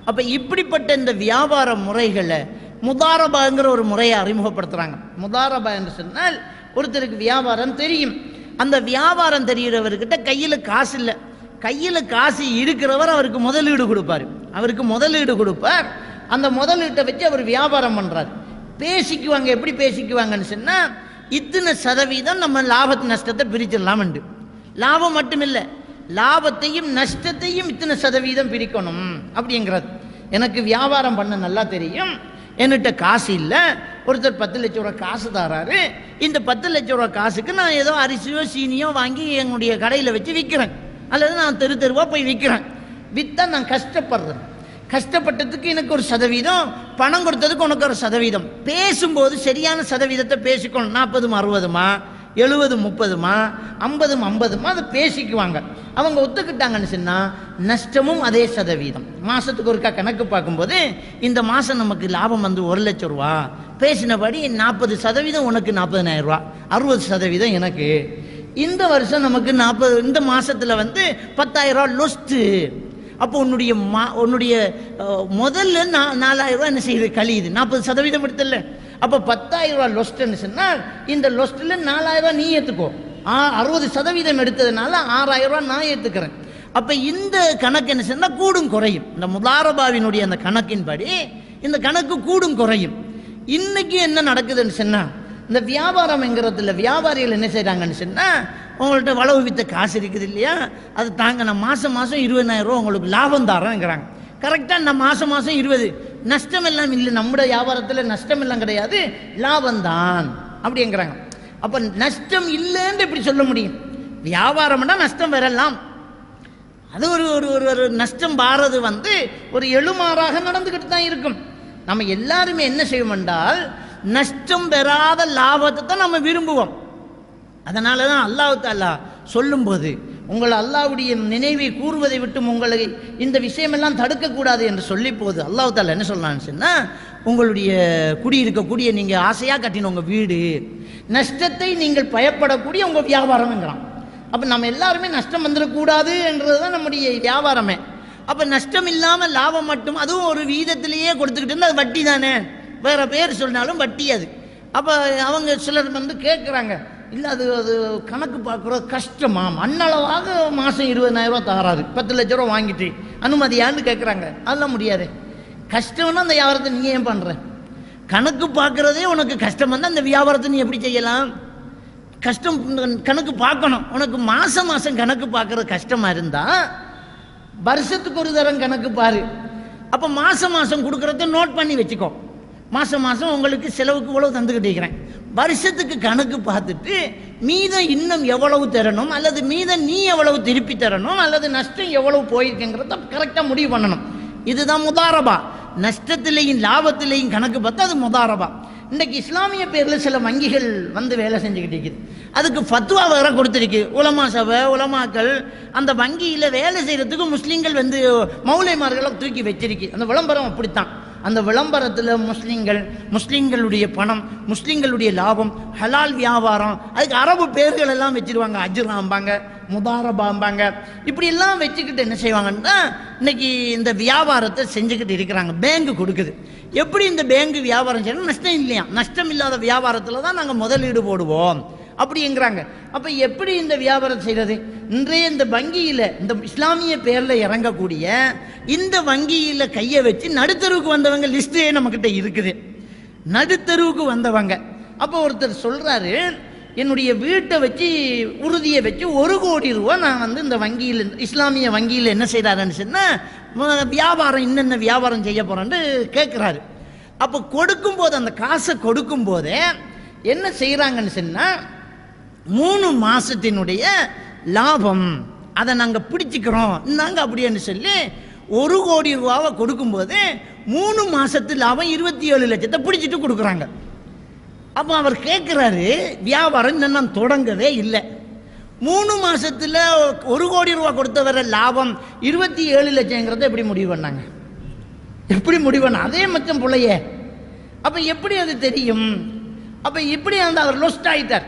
அப்போ இப்படிப்பட்ட இந்த வியாபார முறைகளை முதாரபாங்கிற ஒரு முறையை அறிமுகப்படுத்துகிறாங்க. முதாரபா என்று சொன்னால் ஒருத்தருக்கு வியாபாரம் தெரியும், அந்த வியாபாரம் தெரிகிறவர்கிட்ட கையில் காசு இல்லை, கையில் காசு இருக்கிறவர் அவருக்கு முதலீடு கொடுப்பார், அந்த முதலீட்டை வச்சு அவர் வியாபாரம் பண்ணுறார். பேசிக்குவாங்க. எப்படி பேசிக்குவாங்கன்னு சொன்னால், இத்தனை சதவீதம் நம்ம லாபத்து நஷ்டத்தை பிரிச்சிடலாம்ண்டு. லாபம் மட்டுமில்லை, லாபத்தையும் நஷ்டத்தையும் இத்தனை சதவீதம் பிரிக்கணும் அப்படிங்கிறது. எனக்கு வியாபாரம் பண்ண நல்லா தெரியும், என்கிட்ட காசு இல்லை, ஒருத்தர் 10 லட்சம் ரூபா காசு தராரு, இந்த 10 லட்சம் ரூபா காசுக்கு நான் ஏதோ அரிசியோ சீனியோ வாங்கி என்னுடைய கடையில் வச்சு விற்கிறேன், அல்லது நான் தெருவாக போய் விற்கிறேன். விற்றா நான் கஷ்டப்படுறேன், கஷ்டப்பட்டதுக்கு எனக்கு ஒரு சதவீதம், பணம் கொடுத்ததுக்கு உனக்கு ஒரு சதவீதம். பேசும்போது சரியான சதவீதத்தை பேசிக்கணும். 40 60 70 30 50 50 அதை பேசிக்குவாங்க. அவங்க ஒத்துக்கிட்டாங்கன்னு சொன்னால் நஷ்டமும் அதே சதவீதம். மாதத்துக்கு ஒருக்கா கணக்கு பார்க்கும்போது இந்த மாதம் நமக்கு லாபம் வந்து 1 லட்சம் ரூபா, பேசினபடி 40% உனக்கு 40,000 ரூபா, 60% எனக்கு. இந்த வருஷம் நமக்கு 40, இந்த மாதத்தில் வந்து 10,000 ரூபா லொஸ்ட்டு. அப்போ உன்னுடைய முதல்ல 4,000 ரூபா என்ன செய்யுது, கழியுது. 40% எடுத்தல, அப்போ 10,000 ரூபா லொஸ்ட்டுன்னு சொன்னால் இந்த லொஸ்ட்டில் 4,000 ரூபா நீ ஏற்றுக்கோ. 60% எடுத்ததுனால 6,000 ரூபா நான் ஏற்றுக்கிறேன். அப்போ இந்த கணக்கு என்ன சொன்னால் கூடும் குறையும். இந்த முதாரபாவினுடைய அந்த கணக்கின்படி இந்த கணக்கு கூடும் குறையும். இன்னைக்கு என்ன நடக்குதுன்னு சொன்னால், இந்த வியாபாரம்ங்கிறதுல வியாபாரிகள் என்ன செய்கிறாங்கன்னு சொன்னால், உங்கள்கிட்ட வளவு வித்த காசு இருக்குது இல்லையா, அது தாங்க நான் மாதம் 20,000 ரூபா உங்களுக்கு லாபம் தரேங்கிறாங்க. கரெக்டாக நான் மாதம் 20, நஷ்டம் எல்லாம் இல்லை, நம்முடைய வியாபாரத்தில் நஷ்டம் எல்லாம் கிடையாது, லாபம்தான் அப்படிங்கிறாங்க. அப்போ நஷ்டம் இல்லைன்னு எப்படி சொல்ல முடியும்? வியாபாரம்னா நஷ்டம் வரலாம், அது ஒரு நஷ்டம் வாரது வந்து ஒரு எழுமாறாக நடந்துக்கிட்டு தான் இருக்கும். நம்ம எல்லாருமே என்ன செய்வோம் என்றால், நஷ்டம் பெறாத லாபத்தை தான் நம்ம விரும்புவோம். அதனால தான் அல்லாஹ் தஆலா சொல்லும்போது, உங்களை அல்லாஹ்வுடைய நினைவை கூறுவதை விட்டு உங்களை இந்த விஷயமெல்லாம் தடுக்கக்கூடாது என்று சொல்லி போது அல்லாஹ் தஆலா என்ன சொல்லலான்னு சொன்னால், உங்களுடைய குடியிருக்கக்கூடிய நீங்கள் ஆசையாக கட்டின உங்கள் வீடு, நஷ்டத்தை நீங்கள் பயப்படக்கூடிய உங்கள் வியாபாரம்ங்கிறான். அப்போ நம்ம எல்லாருமே நஷ்டம் வந்துடக்கூடாது என்றது தான் நம்முடைய வியாபாரமே. அப்போ நஷ்டம் இல்லாமல் லாபம் மட்டும், அதுவும் ஒரு வீதத்திலேயே கொடுத்துக்கிட்டு இருந்தால் அது வட்டி தானே, வேறு பேர் சொன்னாலும் வட்டி அது. அப்போ அவங்க சிலர் வந்து கேட்குறாங்க, இல்லை அது கணக்கு பார்க்குற கஷ்டமாம், அன்னளவாக மாதம் 20,000 ரூபா தராது, 10 லட்ச ரூபா வாங்கிட்டு அனுமதியான்னு கேட்குறாங்க. அதெல்லாம் முடியாது. கஷ்டம்னா அந்த வியாபாரத்தை நீ ஏன் பண்ணுற? கணக்கு பார்க்குறதே உனக்கு கஷ்டம் வந்தால் அந்த வியாபாரத்தை நீ எப்படி செய்யலாம்? கஷ்டம் கணக்கு பார்க்கணும். உனக்கு மாதம் கணக்கு பார்க்குறது கஷ்டமாக இருந்தால் வருஷத்துக்கு ஒரு தரம் கணக்கு பாரு. அப்போ மாதம் கொடுக்குறத நோட் பண்ணி வச்சுக்கோ. மாதம் உங்களுக்கு செலவுக்கு இவ்வளவு தந்துக்கிட்டு இருக்கிறேன், வருஷத்துக்கு கணக்கு பார்த்துட்டு மீதம் இன்னும் எவ்வளவு தரணும், அல்லது மீதம் நீ எவ்வளவு திருப்பி தரணும், அல்லது நஷ்டம் எவ்வளவு போயிருக்குங்கிறத கரெக்டாக முடிவு பண்ணணும். இதுதான் முதாரபா. நஷ்டத்திலையும் லாபத்திலையும் கணக்கு பார்த்தா அது முதாரபா. இன்றைக்கு இஸ்லாமிய பேரில் சில வங்கிகள் வந்து வேலை செஞ்சுக்கிட்டு இருக்குது. அதுக்கு ஃபத்வா வேற கொடுத்துருக்கு. உலமா சபை, உலமாக்கள் அந்த வங்கியில் வேலை செய்கிறதுக்கு முஸ்லீம்கள் வந்து மௌலைமார்களை தூக்கி வச்சிருக்கு. அந்த விளம்பரம் அப்படித்தான். அந்த விளம்பரத்தில் முஸ்லீம்களுடைய பணம், முஸ்லீம்களுடைய லாபம், ஹலால் வியாபாரம், அதுக்கு அரபு பேர்கள் எல்லாம் வச்சிருவாங்க. அஜ்ராம்பாங்க, முதாரபாம்பாங்க, இப்படி எல்லாம் வச்சுக்கிட்டு என்ன செய்வாங்கன்னா இன்னைக்கு இந்த வியாபாரத்தை செஞ்சுக்கிட்டு இருக்கிறாங்க. பேங்கு கொடுக்குது. எப்படி இந்த பேங்கு வியாபாரம் செய்யணும்? நஷ்டம் இல்லையா, நஷ்டம் இல்லாத வியாபாரத்தில் தான் நாங்கள் முதலீடு போடுவோம் அப்படிங்கிறாங்க. அப்போ எப்படி இந்த வியாபாரம் செய்கிறது? இன்றைய இந்த வங்கியில், இந்த இஸ்லாமிய பேரில் இறங்கக்கூடிய இந்த வங்கியில் கையை வச்சு நடுத்தருவுக்கு வந்தவங்க லிஸ்ட்டே நம்மக்கிட்ட இருக்குது. நடுத்தருவுக்கு வந்தவங்க. அப்போ ஒருத்தர் சொல்கிறாரு, என்னுடைய வீட்டை வச்சு உறுதியை வச்சு 1 கோடி ரூபா நான் வந்து இந்த வங்கியில், இஸ்லாமிய வங்கியில் என்ன செய்கிறாருன்னு சொன்னால் வியாபாரம், இன்னென்ன வியாபாரம் செய்ய போகிறேன்னு கேட்குறாரு. அப்போ கொடுக்கும்போது, அந்த காசை கொடுக்கும்போதே என்ன செய்கிறாங்கன்னு சொன்னால், 3 மாதத்தினுடைய லாபம் அதை நாங்கள் பிடிச்சிக்கிறோம் நாங்கள் அப்படின்னு சொல்லி 1 கோடி ரூபாவை கொடுக்கும்போது 3 மாதத்து லாபம் 27 லட்சத்தை பிடிச்சிட்டு கொடுக்குறாங்க. அப்போ அவர் கேட்குறாரு, வியாபாரம் இன்னும் நான் தொடங்கவே இல்லை, 3 மாதத்தில் 1 கோடி ரூபா கொடுத்த வர லாபம் 27 லட்சங்கிறத எப்படி முடிவு பண்ணாங்க? எப்படி முடிவு பண்ண? அதே மச்சம் பிள்ளையே. அப்போ எப்படி அது தெரியும்? அப்போ இப்படி அந்த அவர் லொஸ்ட் ஆகிட்டார்.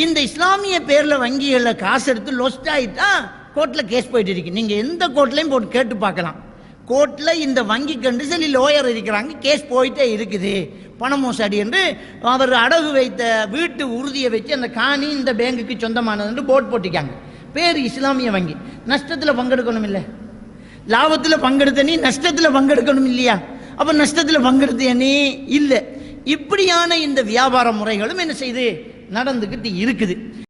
இந்த இஸ்லாமிய பேரில் வங்கிகளில் காசு எடுத்து லொஸ்ட் ஆகிட்டா கோர்ட்டில் கேஸ் போயிட்டு இருக்கு. நீங்கள் எந்த கோர்ட்லையும் போட்டு கேட்டு பார்க்கலாம். கோர்ட்டில் இந்த வங்கி கண்டு சொல்லி லோயர் இருக்கிறாங்க, கேஸ் போயிட்டே இருக்குது, பண மோசடி என்று அவர் அடகு வைத்த வீட்டு உறுதியை வச்சு அந்த காணி இந்த பேங்குக்கு சொந்தமானது என்று போர்ட் போட்டிக்காங்க. பேர் இஸ்லாமிய வங்கி. நஷ்டத்தில் பங்கெடுக்கணும் இல்லை, லாபத்தில் பங்கெடுத்த நீ நஷ்டத்தில் பங்கெடுக்கணும் இல்லையா? அப்போ நஷ்டத்தில் பங்கெடுத்த நீ இல்லை. இப்படியான இந்த வியாபார முறைகளும் என்ன செய்து நடந்துக்கிட்டு இருக்குது.